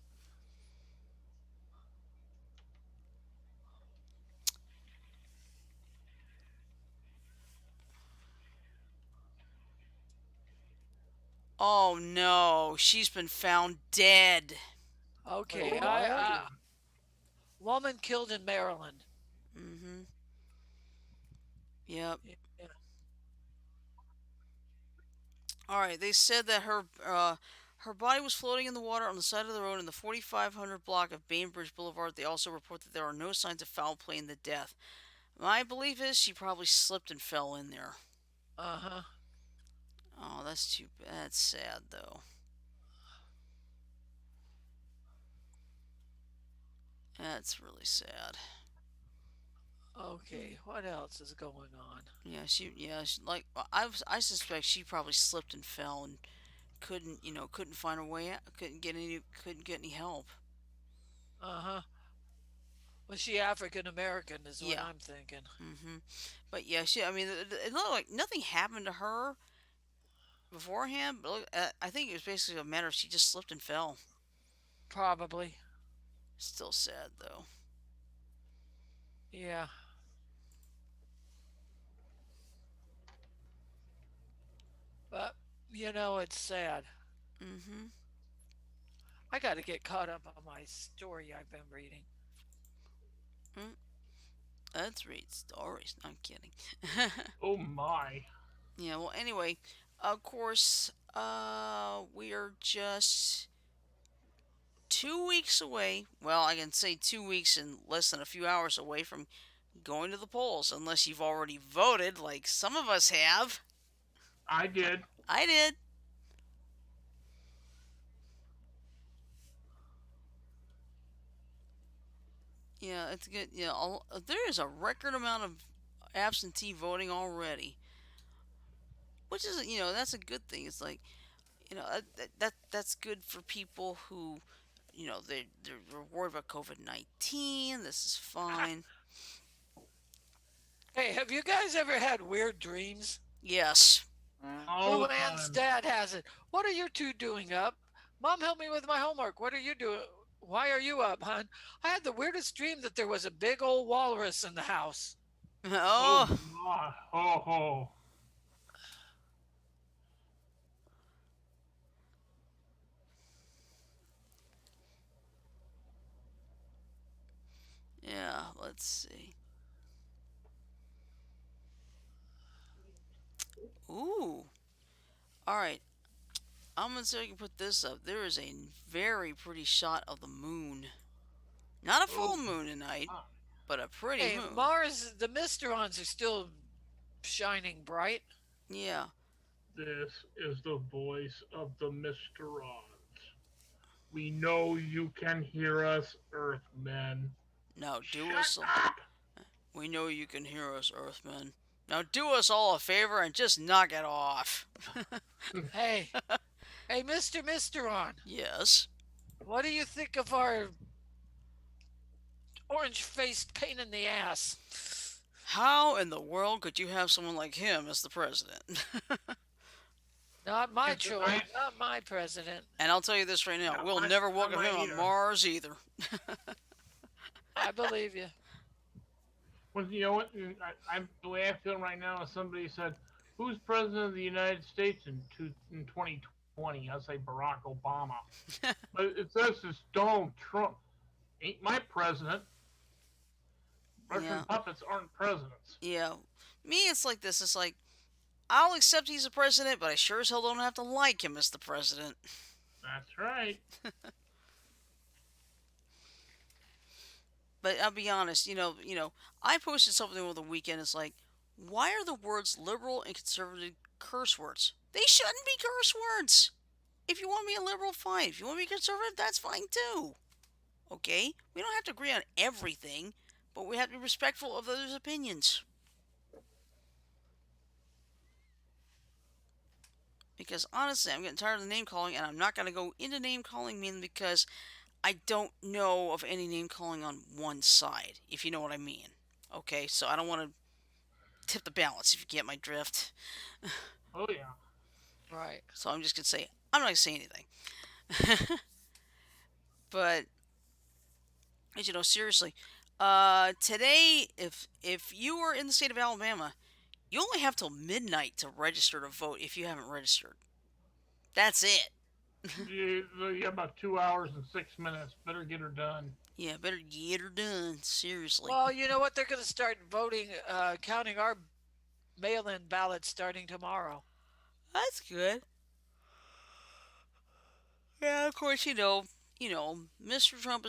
Oh no, she's been found dead. Okay, Oh I no. woman killed in Maryland. Mm-hmm. Yep. Yeah. All right. They said that her body was floating in the water on the side of the road in the 4500 block of Bainbridge Boulevard. They also report that there are no signs of foul play in the death. My belief is she probably slipped and fell in there. Uh huh. Oh, that's too bad. That's sad though. That's really sad. Okay. What else is going on? I suspect she probably slipped and fell and couldn't find her way out, couldn't get any help. Uh huh. Was she African American? Is what Yeah. I'm thinking. Mhm. But yeah, I mean, it looked like nothing happened to her beforehand, but I think it was basically a matter of she just slipped and fell. Probably. Still sad though. Yeah. But it's sad. Mhm. I got to get caught up on my story I've been reading. Mm, let's read stories. No, I'm kidding. Oh my. Yeah, well, anyway, of course, we are just 2 weeks away. Well, I can say 2 weeks and less than a few hours away from going to the polls, unless you've already voted, like some of us have. I did. I did. Yeah, it's good. Yeah, there is a record amount of absentee voting already, which is, that's a good thing. It's like, that's good for people who, they're worried about COVID-19. This is fine. Hey, have you guys ever had weird dreams? Yes. All the Luann's time. dad has it. What are you two doing up? Mom, help me with my homework. What are you doing? Why are you up, hon? I had the weirdest dream that there was a big old walrus in the house. Oh Oh, my. Ho ho. yeah. Let's see. Ooh. All right. I'm gonna see if I can put this up. There is a very pretty shot of the moon. Not a Oh full moon tonight, my. but a pretty Hey, moon. Mars, the Mysterons are still shining bright. Yeah. This is the voice of the Mr. Odds. We know you can hear us, Earthmen. Now do Shut us. up! We know you can hear us, Earthmen. Now do us all a favor and just knock it off. Hey, hey, Mr. Mysteron, Yes. what do you think of our orange faced pain in the ass? How in the world could you have someone like him as the president? Not my It's a choice, nice. not my president. And I'll tell you this right now, Not we'll my, never not welcome him mine on either. Mars either. I believe you. Well, you know what? I'm the way I feel right now is somebody said, "Who's president of the United States in 2020?" I say Barack Obama, but it says it's Donald Trump. Ain't my president. Russian Yeah. puppets aren't presidents. Yeah. Me, it's like this. It's like, I'll accept he's the president, but I sure as hell don't have to like him as the president. That's right. But I'll be honest, I posted something over the weekend. It's like, why are the words liberal and conservative curse words? They shouldn't be curse words. If you want to be a liberal, fine. If you want to be conservative, that's fine too. Okay? We don't have to agree on everything, but we have to be respectful of others' opinions. Because honestly, I'm getting tired of the name calling, and I'm not going to go into name calling mainly because I don't know of any name calling on one side, if you know what I mean. Okay, so I don't want to tip the balance, if you get my drift. Oh yeah. Right. So I'm just going to say, I'm not going to say anything. But, seriously, today, if you are in the state of Alabama, you only have till midnight to register to vote if you haven't registered. That's it. You have about 2 hours and 6 minutes. Better get her done. Yeah, better get her done. Seriously. Well, you know what? They're going to start voting, counting our mail in ballots starting tomorrow. That's good. Yeah, of course, Mr. Trump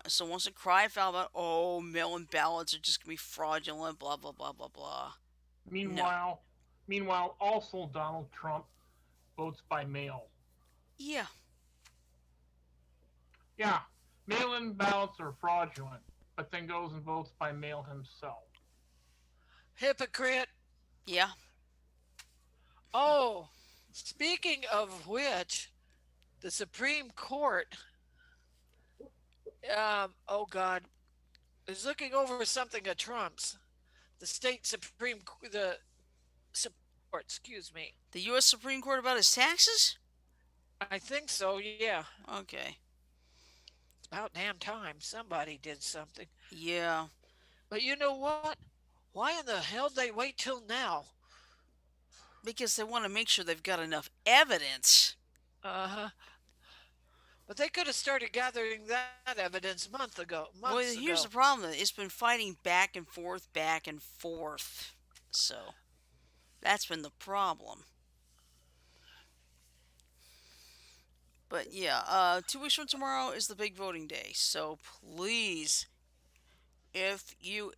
so wants to cry foul about, oh, mail-in ballots are just gonna be fraudulent, blah blah blah blah blah. No. Meanwhile, also Donald Trump votes by mail. Yeah. Yeah, mail-in ballots are fraudulent, but then goes and votes by mail himself. Hypocrite. Yeah. Oh, speaking of which, the Supreme Court, oh God, is looking over something of Trump's. The state Supreme, the Supreme Court, excuse me. The U.S. Supreme Court about his taxes. I think so, yeah. Okay. It's about damn time somebody did something. Yeah. But you know what? Why in the hell did they wait till now? Because they want to make sure they've got enough evidence. Uh huh. But they could have started gathering that evidence months Well, ago. here's the problem. It's been fighting back and forth, back and forth. So that's been the problem. But yeah, 2 weeks from tomorrow is the big voting day. So please, if you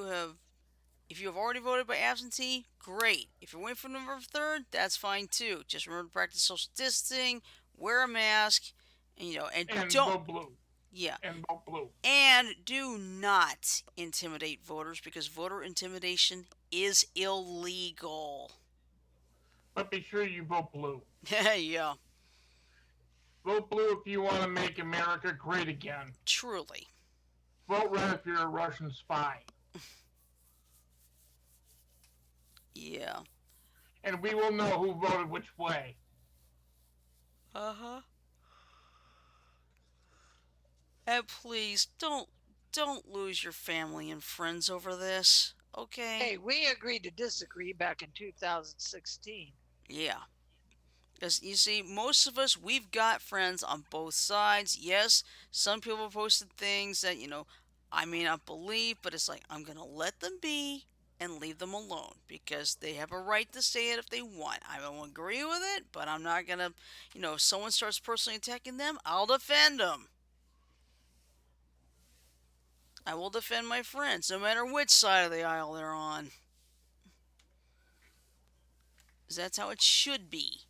have already voted by absentee, great. If you're waiting for November 3rd, that's fine too. Just remember to practice social distancing, wear a mask, and And don't, vote blue. yeah, And vote blue. and do not intimidate voters because voter intimidation is illegal. But be sure you vote blue. Yeah, Vote blue if you want to make America great again. truly. Vote red if you're a Russian spy. Yeah. And we will know who voted which way. Uh huh. And please don't lose your family and friends over this. Okay? Hey, we agreed to disagree back in 2016. Yeah. Because you see, most of us, we've got friends on both sides. Yes, some people posted things that, I may not believe, but it's like, I'm going to let them be and leave them alone because they have a right to say it if they want. I don't agree with it, but I'm not going to, if someone starts personally attacking them, I'll defend them. I will defend my friends no matter which side of the aisle they're on. Because that's how it should be.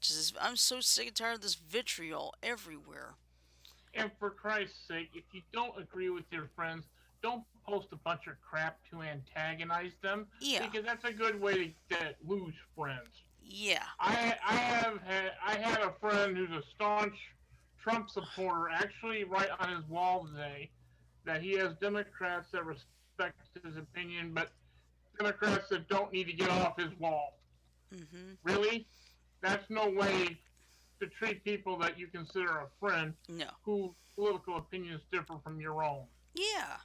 Just, I'm so sick and tired of this vitriol everywhere. And for Christ's sake, if you don't agree with your friends, don't post a bunch of crap to antagonize them Yeah, because that's a good way to lose friends. yeah. I had a friend who's a staunch Trump supporter actually write on his wall today that he has Democrats that respect his opinion, but Democrats that don't need to get off his wall. Mhm. Really? That's no way to treat people that you consider a friend No. whose political opinions differ from your own. Yeah.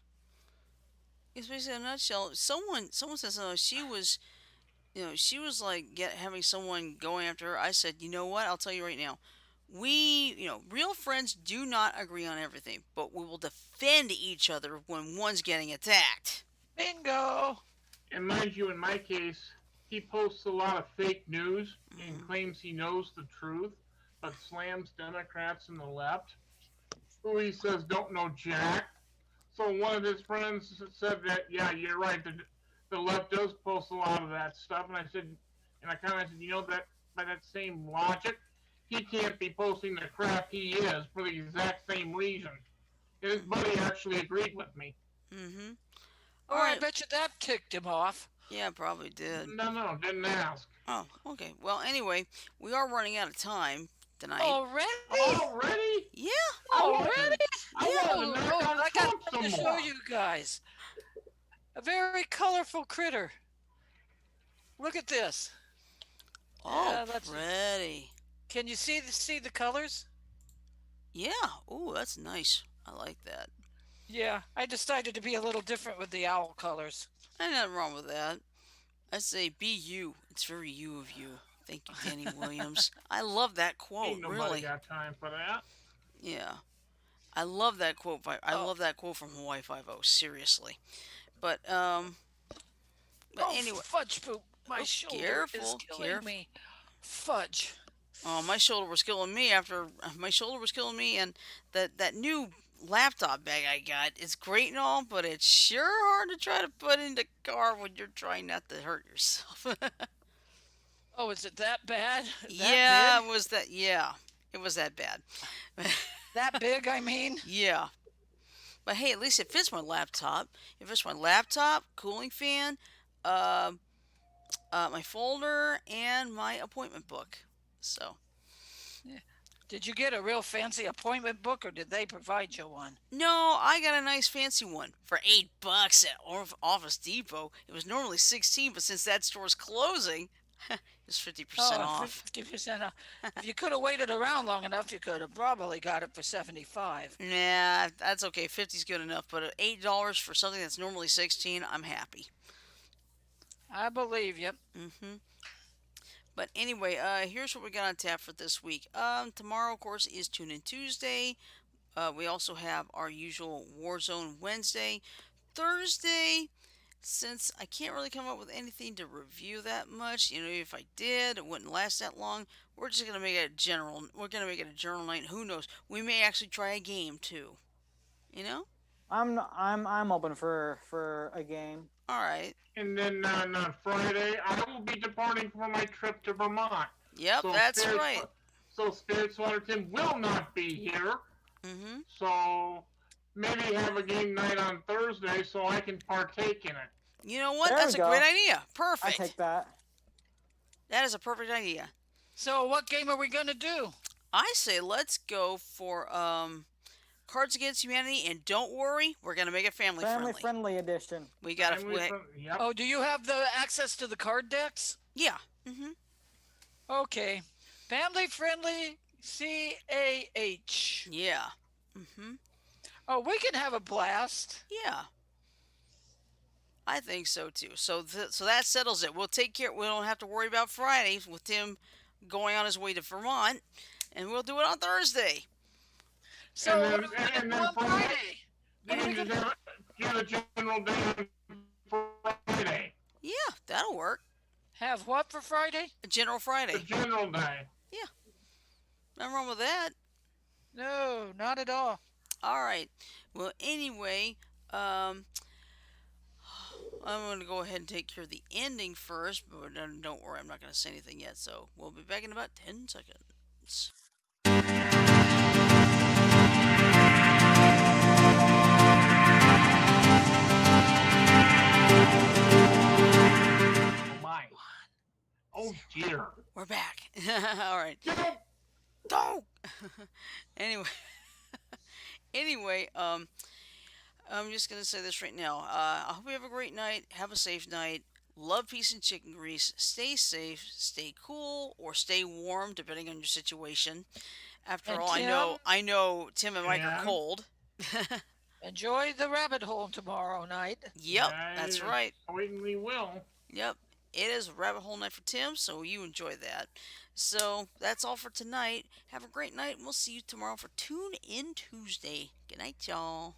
It's basically in a nutshell. Someone said something. She was like having someone going after her. I said, you know what? I'll tell you right now. Real friends do not agree on everything, but we will defend each other when one's getting attacked. Bingo! And mind you, in my case, he posts a lot of fake news and Mhm. claims he knows the truth, but slams Democrats and the left, who he says don't know jack. So one of his friends said that, yeah, you're right. The left does post a lot of that stuff, and I kind of said, that by that same logic, he can't be posting the crap he is for the exact same reason. And his buddy actually agreed with me. Mhm. All Or I right. bet you that ticked him off. Yeah, probably did. No, no, didn't ask. Oh, okay. Well, anyway, we are running out of time tonight. Already? Already? Yeah. I Already? wanted, I Yeah. wanted to Oh, knock Lord, on I got Trump something some to show more. you guys. A very colorful critter. Look at this. Oh, Let's. pretty. Can you see the colors? Yeah. Oh, that's nice. I like that. Yeah, I decided to be a little different with the owl colors. Ain't nothing wrong with that. I say be you. It's very you of you. Thank you, Danny Williams. I love that quote, Ain't nobody really. got time for that. Yeah. I love that quote. I Oh, love that quote from Hawaii Five O. Seriously. But but oh, anyway, fudge poop. My oh, shoulder is careful, killing careful. me. Fudge. Oh, my shoulder was killing me after my shoulder was killing me, and that new laptop bag I got is great and all, but it's sure hard to try to put in the car when you're trying not to hurt yourself. Oh, is it that bad? That Yeah, big? it was that. Yeah, it was that bad. That big, I mean? Yeah, but hey, at least it fits my laptop. It fits my laptop, cooling fan, uh, my folder, and my appointment book. So Yeah. Did you get a real fancy appointment book or did they provide you one? no, I got a nice fancy one for $8 at Office Depot. It was normally 16, but since that store's closing, it's 50% Oh, off. 50% off. If you could have waited around long enough, you could have probably got it for 75. Nah, that's okay. 50's good enough, but at $8 for something that's normally 16, I'm happy. I believe you. Hmm. But anyway, here's what we got on tap for this week. Tomorrow, of course, is Tune In Tuesday. We also have our usual Warzone Wednesday. Thursday, since I can't really come up with anything to review that much, if I did, it wouldn't last that long. We're just gonna make it a general. We're gonna make it a general night. Who knows? We may actually try a game too. You know? I'm open for a game. All right. And then on Friday, I will be departing for my trip to Vermont. Yep, So that's right. Spirit Sweaterton will not be here. Mhm. So maybe have a game night on Thursday so I can partake in it. You know what? There we That's a great go. idea. I Perfect. take that. That is a perfect idea. So, what game are we going to do? I say let's go for Cards Against Humanity, and don't worry, we're gonna make it family Family friendly. friendly edition. We got Family to, friendly. Yep. Oh, do you have the access to the card decks? yeah. Mhm. Okay. Family friendly CAH. Yeah. Mhm. Oh, we can have a blast. Yeah. I think so too. So that settles it. We'll take care. We don't have to worry about Friday with Tim going on his way to Vermont, and we'll do it on Thursday. So, what are we going to and do then on from Friday? What are we then going just to have a general day on Friday. Yeah, that'll work. have? What for Friday? A General A Friday. general day. Yeah, nothing wrong with that. No, not at all. All right. Well, anyway, um, I'm going to go ahead and take care of the ending first, but don't worry, I'm not going to say anything yet. So we'll be back in about 10 seconds. Oh my. Oh dear. We're back. All right. Don't. Don't. anyway, anyway, I'm just gonna say this right now. I hope you have a great night. Have a safe night. Love, peace, and chicken grease. Stay safe. Stay cool, or stay warm, depending on your situation. After And all, I Tim, know, I know, Tim and Mike are And cold. enjoy the rabbit hole tomorrow night. Yep, that's I right. certainly will. Yep, it is rabbit hole night for Tim, so you enjoy that. So that's all for tonight. Have a great night, and we'll see you tomorrow for Tune In Tuesday. Good night, y'all.